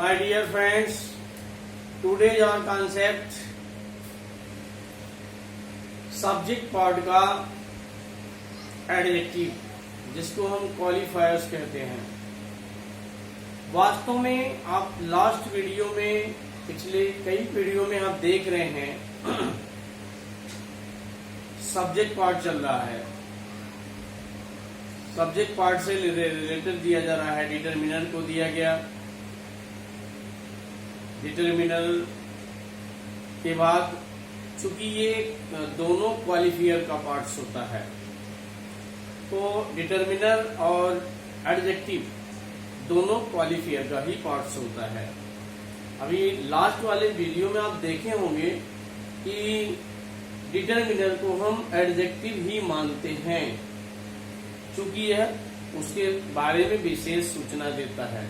My dear friends, today our concept subject part का adjective जिसको हम क्वालिफायर्स कहते हैं। वास्तव में आप लास्ट वीडियो में, पिछले कई वीडियो में आप देख रहे हैं सब्जेक्ट पार्ट चल रहा है। सब्जेक्ट पार्ट से रिलेटेड दिया जा रहा है। डिटरमिनर को दिया गया, डिटरमिनर के बाद चूंकि ये दोनों क्वालिफायर का पार्ट्स होता है तो डिटरमिनर और एडजेक्टिव दोनों क्वालिफायर का ही पार्ट्स होता है। अभी लास्ट वाले वीडियो में आप देखे होंगे कि डिटरमिनर को हम एडजेक्टिव ही मानते हैं चूंकि यह उसके बारे में विशेष सूचना देता है।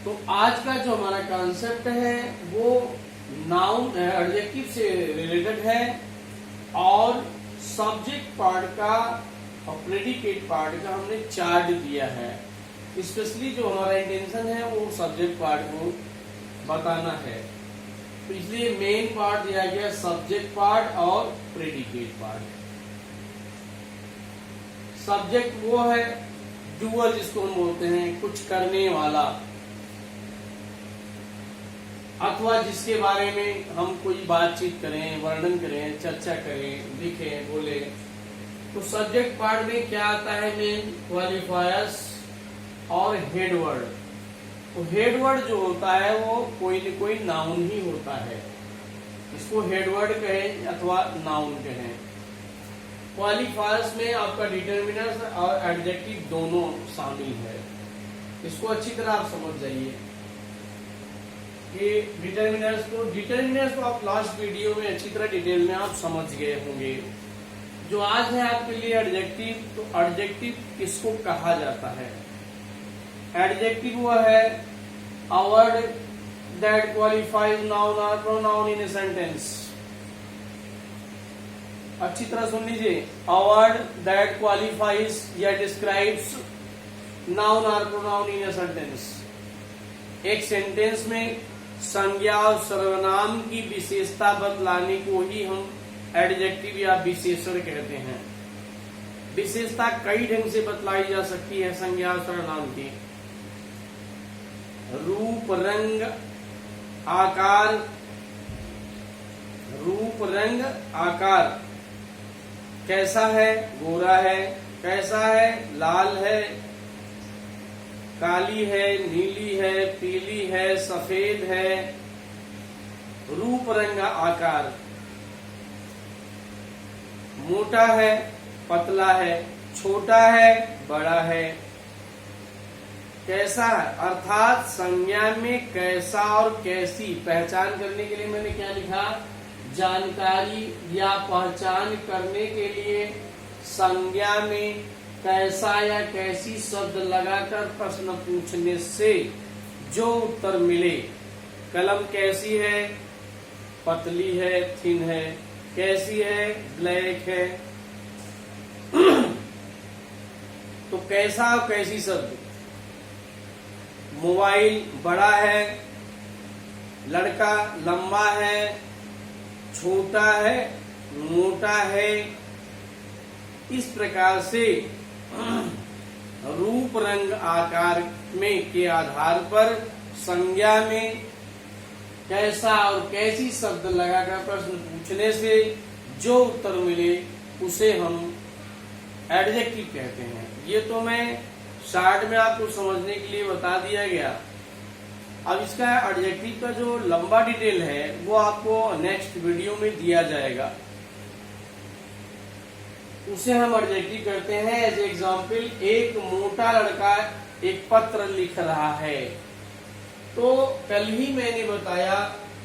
तो आज का जो हमारा कॉन्सेप्ट है वो नाउन एडजेक्टिव से रिलेटेड है और सब्जेक्ट पार्ट का और प्रेडिकेट पार्ट का हमने चार्ट दिया है। स्पेशली जो हमारा इंटेंशन है वो सब्जेक्ट पार्ट को बताना है, तो इसलिए मेन पार्ट दिया गया सब्जेक्ट पार्ट और प्रेडिकेट पार्ट। सब्जेक्ट वो है डूअर जिसको हम बोलते हैं, कुछ करने वाला अथवा जिसके बारे में हम कोई बातचीत करें, वर्णन करें, चर्चा करें, लिखें, बोले। तो सब्जेक्ट पार्ट में क्या आता है? मेन क्वालिफायर्स और हेड वर्ड। तो हेड वर्ड जो होता है वो कोई न कोई नाउन ही होता है, इसको हेड वर्ड कहें अथवा नाउन कहें। क्वालिफायर्स में आपका डिटरमिनर और एडजेक्टिव दोनों शामिल है। इसको अच्छी तरह आप समझ जाइए कि डिटरमिनर्स को आप लास्ट वीडियो में अच्छी तरह डिटेल में आप समझ गए होंगे। जो आज है आपके लिए एडजेक्टिव, तो एडजेक्टिव किसको कहा जाता है? एडजेक्टिव वो है a word that qualifies noun और प्रोनाउन इन ए सेंटेंस। अच्छी तरह सुन लीजिए, अ वर्ड दैट क्वालिफाइज या डिस्क्राइब्स नाउन और प्रोनाउन इन ए सेंटेंस। एक सेंटेंस में संज्ञा और सर्वनाम की विशेषता बतलाने को ही हम एडजेक्टिव या विशेषण कहते हैं। विशेषता कई ढंग से बतलाई जा सकती है संज्ञा और सर्वनाम की। रूप, रंग, आकार। रूप, रंग, आकार। कैसा है? गोरा है। कैसा है? लाल है, काली है, नीली है, पीली है, सफेद है। रूप, रंग, आकार। मोटा है, पतला है, छोटा है, बड़ा है। कैसा है अर्थात संज्ञा में कैसा और कैसी पहचान करने के लिए मैंने क्या लिखा? जानकारी या पहचान करने के लिए संज्ञा में कैसा या कैसी शब्द लगाकर प्रश्न पूछने से जो उत्तर मिले। कलम कैसी है? पतली है, थिन है। कैसी है? ब्लैक है। तो कैसा और कैसी शब्द। मोबाइल बड़ा है, लड़का लंबा है, छोटा है, मोटा है। इस प्रकार से रूप, रंग, आकार में के आधार पर संज्ञा में कैसा और कैसी शब्द लगाकर प्रश्न पूछने से जो उत्तर मिले उसे हम एडजेक्टिव कहते हैं। ये तो मैं शार्ट में आपको समझने के लिए बता दिया गया। अब इसका एडजेक्टिव का जो लंबा डिटेल है वो आपको नेक्स्ट वीडियो में दिया जाएगा। उसे हम एडजेक्टिव करते हैं। एज एग्जाम्पल, एक मोटा लड़का एक पत्र लिख रहा है। तो कल ही मैंने बताया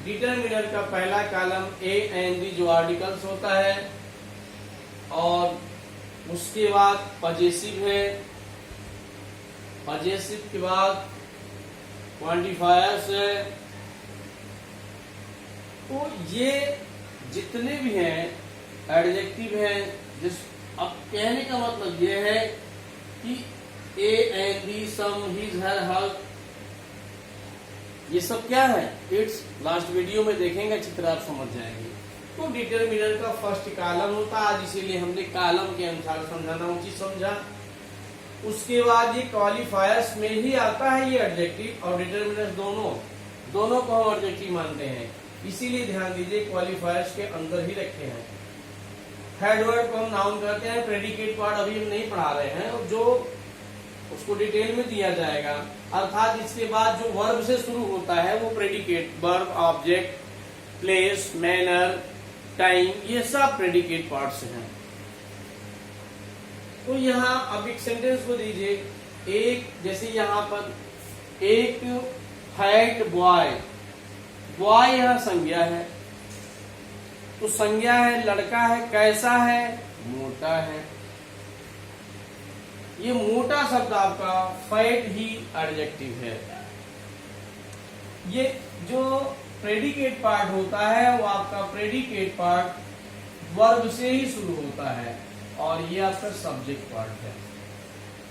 डिटरमिनर का पहला कॉलम ए एंड डी जो आर्टिकल्स होता है और उसके बाद पजेसिव है। पजेसिव के बाद क्वांटिफायर्स है। तो ये जितने भी हैं एडजेक्टिव हैं। जिस अब कहने का मतलब ये है कि A and B, some, his, her, her, ये सब क्या है? इट्स लास्ट वीडियो में देखेंगे, अच्छी तरह आप समझ जाएंगे। तो डिटरमिनर का फर्स्ट कॉलम होता है, आज इसीलिए हमने कॉलम के अनुसार समझाना उचित समझा। उसके बाद ये क्वालिफायर्स में ही आता है ये एडजेक्टिव और डिटरमिनर दोनों को हम एडजेक्टिव मानते हैं, इसीलिए ध्यान दीजिए क्वालिफायर्स के अंदर ही रखे हैं। हेड वर्ड को हम नाउन कहते हैं, प्रेडिकेट पार्ट अभी हम नहीं पढ़ा रहे हैं, और जो उसको डिटेल में दिया जाएगा, अर्थात इसके बाद जो वर्ब से शुरू होता है वो predicate, verb, object, place, manner, time, ये सब प्रेडिकेट पार्ट्स हैं। तो यहाँ अब एक सेंटेंस को दीजिए, एक जैसे यहाँ पर एक फैट बॉय, बॉय यहाँ संज्ञा है, तो संज्ञा है, लड़का है, कैसा है? मोटा है। ये मोटा शब्द आपका फैट ही एडजेक्टिव है। ये जो प्रेडिकेट पार्ट होता है वो आपका प्रेडिकेट पार्ट वर्ब से ही शुरू होता है, और ये आपका सब्जेक्ट पार्ट है।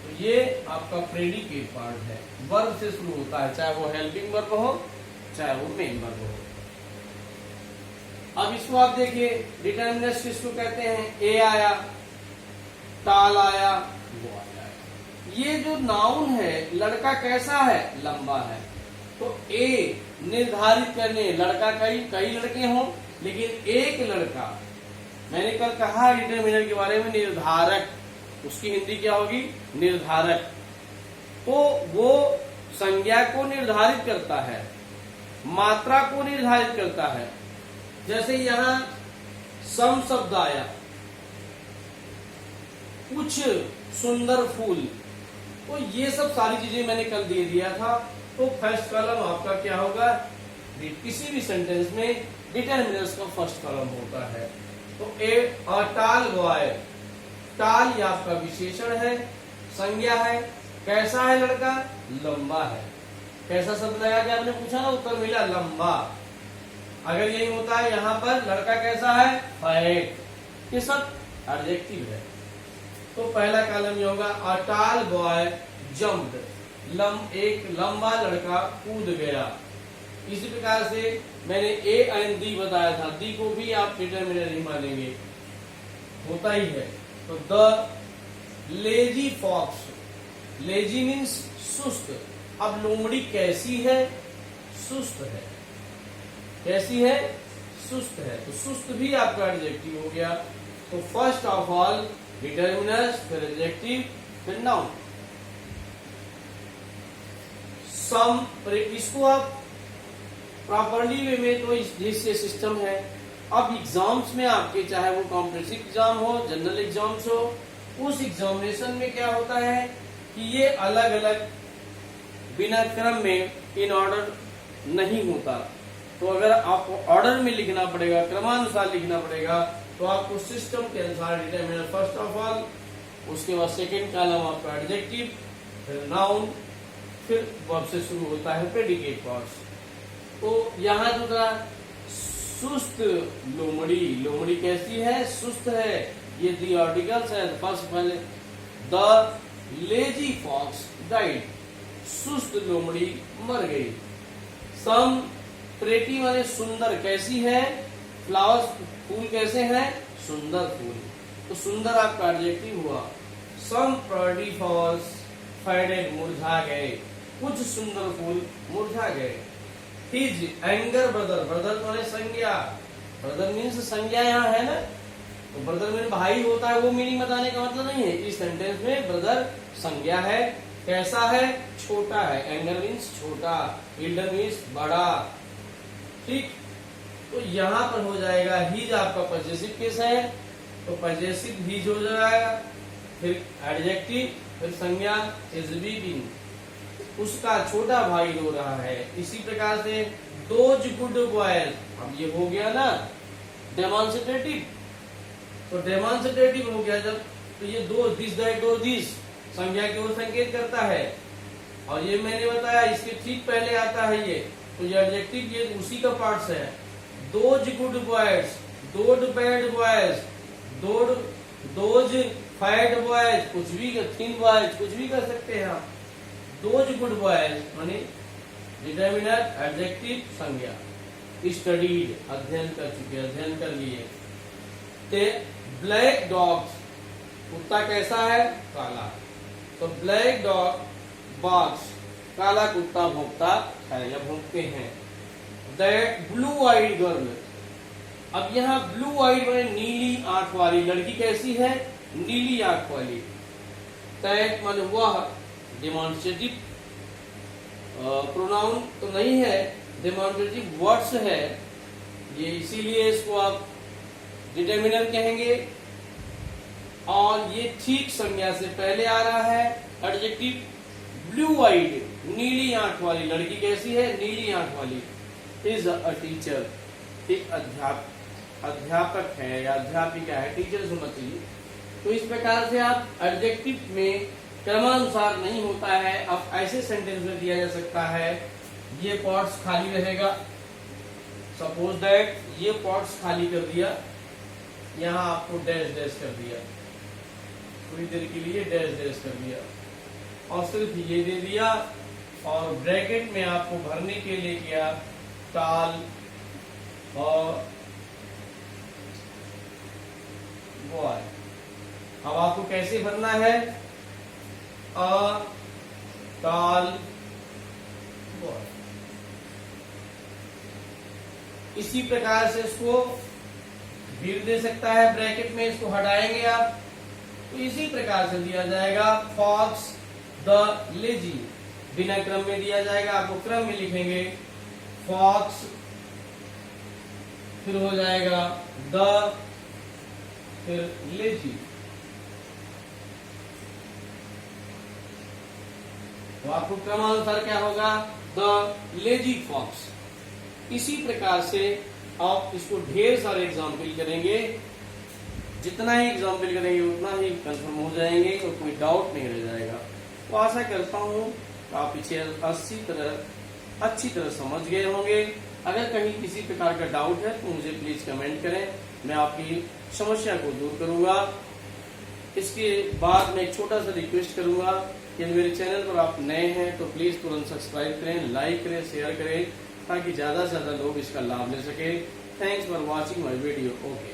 तो ये आपका प्रेडिकेट पार्ट है, वर्ब से शुरू होता है, चाहे वो हेल्पिंग वर्ब हो चाहे वो मेन वर्ब हो। अब इसको आप देखिए, डिटरमिनर्स किसको कहते हैं? ए आया, टाल आया, वो आया। ये जो नाउन है, लड़का कैसा है? लंबा है। तो ए निर्धारित करने, लड़का कई लड़के हों, लेकिन एक लड़का, मैंने कल कहा डिटरमिनर के बारे में, निर्धारक, उसकी हिंदी क्या होगी? निर्धारक। तो वो संज्ञा को निर्धारित करता है, मात्रा को निर्धारित करता है। जैसे यहां सम शब्द आया, कुछ सुंदर फूल, तो ये सब सारी चीजें मैंने कल दे दिया था। तो फर्स्ट कॉलम आपका क्या होगा? किसी भी सेंटेंस में डिटरमिनर्स का फर्स्ट कॉलम होता है। तो ए टाल बॉय, टाल ये आपका विशेषण है, संज्ञा है, कैसा है लड़का? लंबा है। कैसा शब्द लगा के आपने पूछा ना, उत्तर मिला लंबा। अगर यही होता है यहाँ पर लड़का कैसा है? फैट, ये सब एडजेक्टिव है। तो पहला कॉलम ये होगा, अ टाल बॉय जम्प्ड, एक लंबा लड़का कूद गया। इसी प्रकार से मैंने ए एंड दी बताया था, दी को भी आप डिटरमिनर ही मानेंगे, होता ही है। तो the lazy fox, lazy means सुस्त। अब लोमड़ी कैसी है? सुस्त है। कैसी है? सुस्त है। तो सुस्त भी आपका एडजेक्टिव हो गया। तो फर्स्ट ऑफ ऑल डिटरमिनर्स, फिर एडजेक्टिव, फिर नाउन। सम, इसको आप प्रॉपरली वे में, तो जिससे सिस्टम है। अब एग्जाम्स में आपके, चाहे वो कॉम्पिटिटिव एग्जाम हो, जनरल एग्जाम्स हो, उस एग्जामिनेशन में क्या होता है कि ये अलग अलग बिना क्रम में इन ऑर्डर नहीं होता। तो अगर आपको ऑर्डर में लिखना पड़ेगा, क्रमानुसार लिखना पड़ेगा, तो आपको सिस्टम के अनुसार डिटरमिनर फर्स्ट ऑफ ऑल, उसके बाद सेकेंड कॉलम आपका एडजेक्टिव, फिर नाउन, फिर वर्ब से शुरू होता है प्रेडिकेट पार्ट्स। तो यहाँ जो था सुस्त लोमड़ी, लोमड़ी कैसी है? सुस्त है। ये दी आर्टिकल्स है। फर्स्ट पहले द लेजी फॉक्स डाइड, सुस्त लोमड़ी मर गई। सम प्रेटी माने सुंदर, कैसी है? फ्लावर्स, फूल कैसे हैं? सुंदर फूल। तो सुंदर आपका एडजेक्टिव हुआ। सम प्रेटी फ्लावर्स फेडेड, मुरझा गए, कुछ सुंदर फूल मुरझा गए। हिज एंगर ब्रदर, ब्रदर तो है संज्ञा, ब्रदर मीन्स संज्ञा यहाँ है ना, तो ब्रदर मीन भाई होता है, वो मीनिंग बताने का मतलब नहीं है। इस सेंटेंस में ब्रदर संज्ञा है, कैसा है? छोटा है। एंगर मीन्स छोटा, एल्डर मीन्स बड़ा। ठीक, तो यहाँ पर हो जाएगा हिज आपका पजेसिव केस है, तो पजेसिव हिज हो जाएगा, फिर एडजेक्टिव, फिर संज्ञा इज वीपिंग, उसका छोटा भाई रो रहा है। इसी प्रकार से दोज गुड बॉयज, अब ये हो गया ना डेमोन्स्ट्रेटिव, तो डेमोन्स्ट्रेटिव हो गया जब, तो ये दो, दिस दैट और दिस संज्ञा की ओर संकेत करता है। और ये मैंने बताया इसके ठीक पहले आता है ये, तो ये एडजेक्टिव ये उसी का पार्ट्स है। Those good boys, those bad boys, those fat boys, कुछ भी, थिन बॉयज, कुछ भी कर सकते हैं आप। दोज गुड बॉयज माने डिटर्मिनर एडजेक्टिव संज्ञा। स्टडीड अध्ययन कर चुके, अध्ययन कर लिए। ते ब्लैक डॉग्स कुत्ता कैसा है? काला। तो ब्लैक डॉग बार्क्स काला कुत्ता भौंकता है या भौंकते हैं। दैट ब्लू आइड गर्ल, अब यहाँ ब्लू आइड में नीली आंख वाली लड़की कैसी है? नीली आंख वाली। दैट मन वह, डेमोन्स्ट्रेटिव प्रोनाउन तो नहीं है, डेमोन्स्ट्रेटिव वर्ड्स है ये, इसीलिए इसको आप डिटर्मिनर कहेंगे। और ये ठीक संज्ञा से पहले आ रहा है। एडजेक्टिव ब्लू आइड, नीली आंख वाली लड़की कैसी है? नीली आंख वाली। इज अ टीचर, एक अध्यापक है या अध्यापिका है, टीचर होना चाहिए। तो इस प्रकार से आप एडजेक्टिव में क्रमानुसार नहीं होता है, अब ऐसे सेंटेंस में दिया जा सकता है ये पार्ट्स खाली रहेगा। सपोज दैट ये पार्ट्स खाली कर दिया, यहाँ आपको डैश डैश कर दिया, थोड़ी देर के लिए डैश डैश कर दिया और सिर्फ ये दे दिया, और ब्रैकेट में आपको भरने के लिए किया टाल और बॉय। अब आपको कैसे भरना है? अ टाल बॉय। इसी प्रकार से इसको भीड़ दे सकता है ब्रैकेट में, इसको हटाएंगे आप तो इसी प्रकार से दिया जाएगा फॉक्स द लेजी, बिना क्रम में दिया जाएगा, आपको क्रम में लिखेंगे फॉक्स, फिर हो जाएगा द, फिर लेजी। तो आपको क्रमानुसार क्या होगा? The lazy fox. इसी प्रकार से आप इसको ढेर सारे एग्जाम्पल करेंगे, जितना ही एग्जाम्पल करेंगे उतना ही कंफर्म हो जाएंगे और कोई डाउट नहीं रह जाएगा। तो आशा करता हूँ आप पीछे अच्छी तरह समझ गए होंगे। अगर कहीं किसी प्रकार का डाउट है तो मुझे प्लीज कमेंट करें, मैं आपकी समस्या को दूर करूंगा। इसके बाद मैं एक छोटा सा रिक्वेस्ट करूंगा कि मेरे चैनल पर आप नए हैं तो प्लीज तुरंत सब्सक्राइब करें, लाइक करें, शेयर करें, ताकि ज्यादा से ज्यादा लोग इसका लाभ ले सके। Thanks for watching my video. Okay.